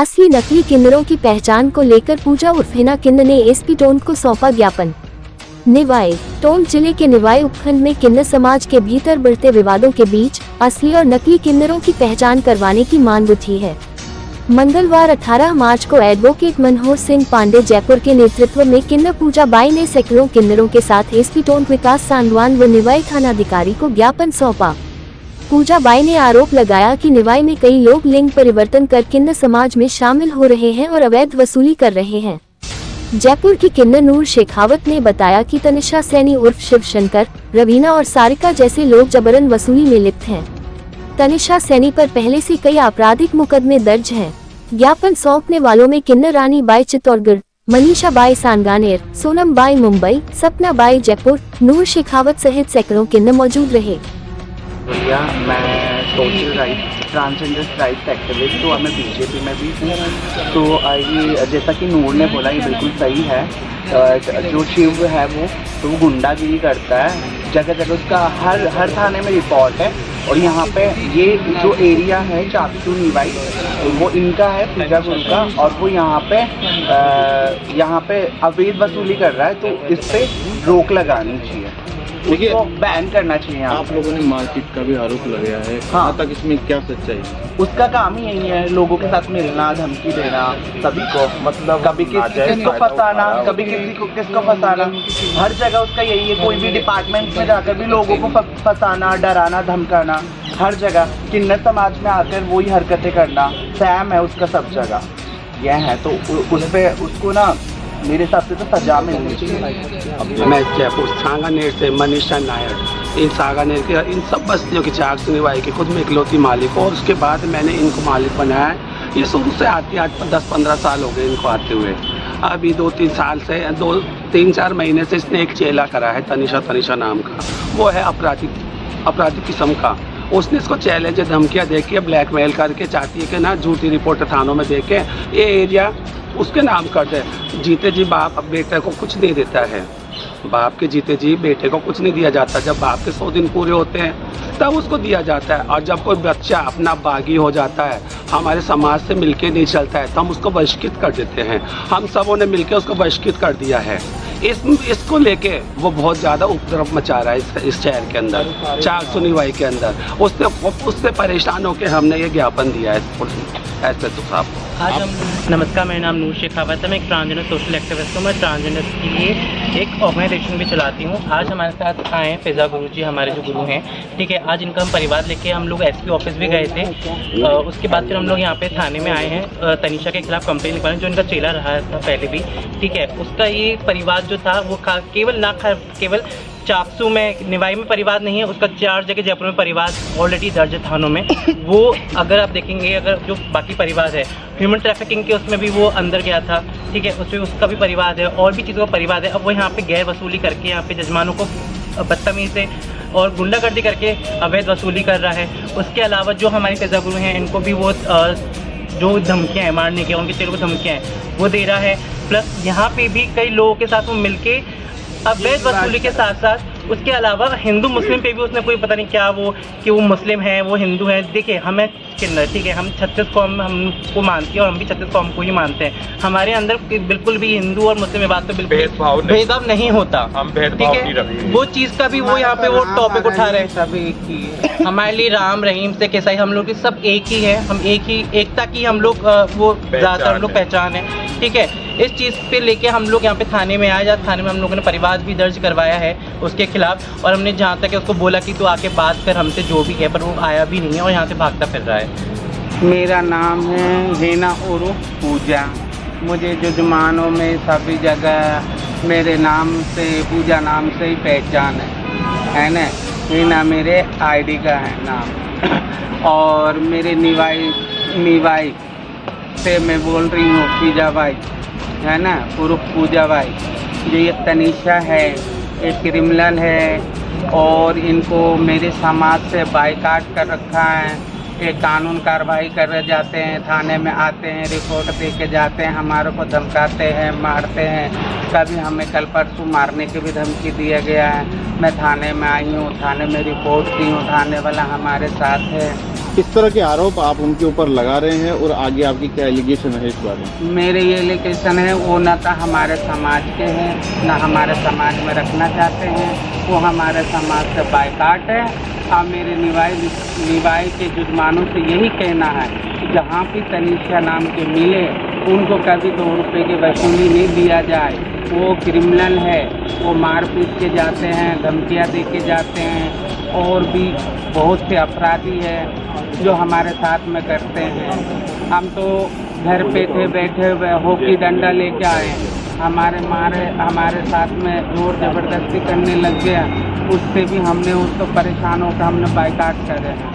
असली नकली किन्नरों की पहचान को लेकर पूजा उर्फ हिना किन्नर ने एसपी टोंक को सौंपा ज्ञापन। निवाई टोंक जिले के निवाई उपखंड में किन्नर समाज के भीतर बढ़ते विवादों के बीच असली और नकली किन्नरों की पहचान करवाने की मांग उठी है। मंगलवार 18 मार्च को एडवोकेट मनोहर सिंह पांडे जयपुर के नेतृत्व में किन्नर पूजा बाई ने सैकड़ों किन्नरों के साथ एसपी टोंक विकास सांगवान व निवाई थानाधिकारी को ज्ञापन सौंपा। पूजा बाई ने आरोप लगाया कि निवाई में कई लोग लिंग परिवर्तन कर किन्नर समाज में शामिल हो रहे हैं और अवैध वसूली कर रहे हैं। जयपुर की किन्नर नूर शेखावत ने बताया कि तनिषा सैनी उर्फ शिव शंकर, रवीना और सारिका जैसे लोग जबरन वसूली में लिप्त हैं। तनिषा सैनी पर पहले से कई आपराधिक मुकदमे दर्ज हैं। ज्ञापन सौंपने वालों में किन्नर रानी बाई चित्तौड़गढ़, मनीषा बाई सांगानेर, सोनम बाई मुंबई, सपना बाई जयपुर, नूर शेखावत सहित सैकड़ों किन्नर मौजूद रहे। भैया मैं social rights transgender rights activist, तो मैं बीजेपी में भी हूँ। तो ये जैसा कि नूर ने बोला, ये बिल्कुल सही है। जो शिव है वो गुंडागिरी करता है, जगह जगह उसका हर थाने में रिपोर्ट है। और यहाँ पे ये जो एरिया है चाकसू निवाई, वो इनका है, पूजा गुरु का, और वो यहाँ पे अवैध वसूली कर रहा है। तो इस पे रोक लगानी चाहिए, उसको बैन करना चाहिए। आप लोगों ने मारपीट का भी आरोप लगाया है, कहाँ तक इसमें क्या सच्चाई है? उसका काम ही यही है, लोगों के साथ मिलना, धमकी देना सभी को, मतलब कभी किसको फंसाना, कभी किसको फंसाना। हर जगह उसका यही है, कोई भी डिपार्टमेंट में जाकर भी लोगों को फंसाना, डराना, धमकाना। हर जगह किन्नर समाज में आकर वही हरकतें करना, सैम है उसका सब जगह यह है। तो उस पे उसको ना मेरे हिसाब से तो सजा मिलनी चाहिए। मैं जयपुर सांगानेर से मनीषा नायर, इन सांगानेर के इन सब बस्तियों की चाकसू निवाई की खुद में इकलौती मालिक हूँ, और उसके बाद मैंने इनको मालिक बनाया है। ये शुरू से आते 10-15 साल हो गए इनको आते हुए। अभी 2-3 साल से 2-3-4 महीने से इसने एक चेला करा है, तनिषा नाम का। वो है अपराधिक किस्म का। उसने इसको चैलेंज धमकियाँ दे के ब्लैकमेल करके चाहती है कि ना झूठी रिपोर्ट थानों में दे के ये एरिया उसके नाम कर दे। जीते जी बाप अब बेटे को कुछ नहीं देता है, बाप के जीते जी बेटे को कुछ नहीं दिया जाता। जब बाप के 100 दिन पूरे होते हैं तब उसको दिया जाता है। और जब कोई बच्चा अपना बागी हो जाता है, हमारे समाज से मिलके नहीं चलता है, तो हम उसको बहिष्कृत कर देते हैं। हम सबों ने मिलके उसको बहिष्कृत कर दिया है। इसको लेके वो बहुत ज़्यादा उपद्रव मचा रहा है इस शहर के अंदर, चाकसू निवाई के अंदर। उससे परेशान होकर हमने ये ज्ञापन दिया है ऐसे तो साहब। आज हम नमस्कार, मेरा नाम नूर शेखावत है। मैं एक ट्रांसजेंडर सोशल एक्टिविस्ट हूँ। मैं ट्रांसजेंडर के लिए एक ऑर्गेनाइजेशन भी चलाती हूँ। आज हमारे साथ आए हैं फिजा गुरु जी, हमारे जो गुरु हैं, ठीक है। आज इनका हम परिवार लेके हम लोग एसपी ऑफिस भी गए थे। उसके बाद फिर हम लोग यहाँ पे थाने में आए हैं तनिषा के खिलाफ कंप्लेन लिखवाने, जो इनका चेला रहा था पहले भी, ठीक है। उसका ये परिवार जो था वो केवल चाकसू में निवाई में परिवार नहीं है, उसका 4 जगह जयपुर में परिवार ऑलरेडी दर्ज है थानों में। वो अगर आप देखेंगे, अगर जो बाकी परिवार है, ह्यूमन ट्रैफिकिंग के उसमें भी वो अंदर गया था, ठीक है, उसमें उसका भी परिवार है, और भी चीज़ों का परिवार है। अब वो यहाँ पे गैर वसूली करके यहाँ पे जजमानों को बदतमीज़ी से और गुंडागर्दी करके अवैध वसूली कर रहा है। उसके अलावा जो हमारे फिजा गुरु हैं, इनको भी वो जो धमकियाँ हैं मारने के, उनके चेलों को धमकियाँ हैं वो दे रहा है। प्लस यहाँ पे भी कई लोगों के साथ वो मिलके अवैध वसूली के साथ साथ उसके अलावा हिंदू मुस्लिम पे भी उसने कोई पता नहीं क्या कि वो मुस्लिम है, वो हिंदू है। देखिए, हमें किन्नर, ठीक है, हम 36 कौम हमको मानती है और हम भी 36 कौम को ही मानते हैं। हमारे अंदर बिल्कुल भी हिंदू और मुस्लिम में बात तो बिल्कुल भेदभाव नहीं होता, ठीक है। वो चीज़ का भी वो यहाँ पे वो टॉपिक उठा रहे हैं। सब एक ही है हमारे लिए, राम रहीम से कैसा ही हम लोग सब एक ही है। हम एकता की हम लोग वो ज़्यादातर हम लोग पहचान है, ठीक है। इस चीज़ पे लेके हम लोग यहाँ पे थाने में आए। थाने में हम लोगों ने परिवार भी दर्ज करवाया है उसके खिलाफ, और हमने जहाँ तक है उसको बोला कि तू आके बात कर हमसे जो भी है, पर वो आया भी नहीं है और यहाँ से भागता फिर रहा है। मेरा नाम है हिना उर्फ पूजा। मुझे जजमानों में सभी जगह मेरे नाम से, पूजा नाम से ही पहचान है ना। हिना मेरे आईडी का है नाम। और मेरे निवाई से मैं बोल रही हूँ, पूजा भाई है ना, उर्फ पूजा भाई। जो ये तनिषा है, एक क्रिमिनल है, और इनको मेरे समाज से बाइकाट कर रखा है। ये कानून कार्रवाई कर जाते हैं, थाने में आते हैं, रिपोर्ट दे के जाते हैं, हमारे को धमकाते हैं, मारते हैं। कभी हमें कल परसों मारने की भी धमकी दिया गया है। मैं थाने में आई हूँ, थाने में रिपोर्ट दी हूँ, थाने वाला हमारे साथ है। किस तरह के आरोप आप उनके ऊपर लगा रहे हैं और आगे आपकी क्या एलिगेशन है इस बारे में? मेरे ये एलिगेशन है वो न तो हमारे समाज के हैं, न हमारे समाज में रखना चाहते हैं, वो हमारे समाज से बायकाट है। और मेरे निवाई के जुर्मानों से यही कहना है कि जहाँ भी तनीषा नाम के मिले उनको कभी 2 रुपये की वसूली नहीं दिया जाए। वो क्रिमिनल है, वो मार पीट के जाते हैं, धमकियाँ दे के जाते हैं, और भी बहुत से अपराधी हैं जो हमारे साथ में करते हैं। हम तो घर पे थे बैठे हुए, हॉकी डंडा लेके आए, हमारे साथ में जोर ज़बरदस्ती करने लग गया। उससे भी हमने उसको परेशान होकर हमने बाइकाट करे हैं।